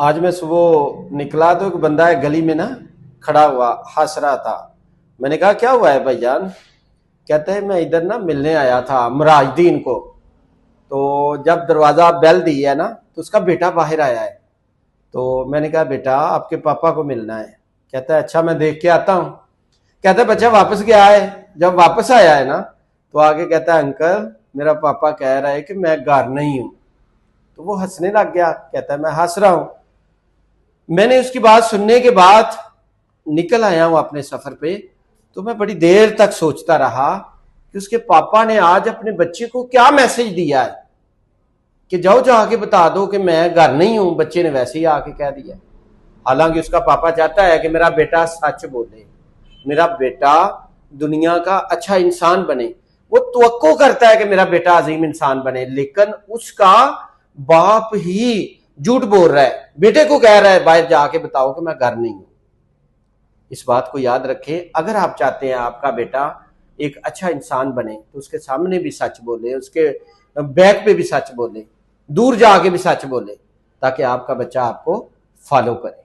आज मैं सुबह निकला तो एक बंदा है गली में ना खड़ा हुआ हंस रहा था। मैंने कहा क्या हुआ है भाईजान? कहते हैं मैं इधर ना मिलने आया था मुराजदीन को। तो जब दरवाजा बेल दी है ना तो उसका बेटा बाहर आया है। तो मैंने कहा बेटा आपके पापा को मिलना है। कहता है अच्छा मैं देख के आता हूँ। कहता है बच्चा वापस गया है। जब वापस आया है ना तो आगे कहता है अंकल मेरा पापा कह रहा है कि मैं घर नहीं हूँ। तो वो हंसने लग गया। कहता है मैं हंस रहा हूँ। मैंने उसकी बात सुनने के बाद निकल आया हूं अपने सफर पे। तो मैं बड़ी देर तक सोचता रहा कि उसके पापा ने आज अपने बच्चे को क्या मैसेज दिया है कि जाओ जाके बता दो कि मैं घर नहीं हूं। बच्चे ने वैसे ही आके कह दिया। हालांकि उसका पापा चाहता है कि मेरा बेटा सच बोले, मेरा बेटा दुनिया का अच्छा इंसान बने। वो तवक्को करता है कि मेरा बेटा अजीम इंसान बने, लेकिन उसका बाप ही झूठ बोल रहा है। बेटे को कह रहा है बाहर जाके बताओ कि मैं घर नहीं हूं। इस बात को याद रखें, अगर आप चाहते हैं आपका बेटा एक अच्छा इंसान बने तो उसके सामने भी सच बोले, उसके बैक पे भी सच बोले, दूर जाके भी सच बोले, ताकि आपका बच्चा आपको फॉलो करे।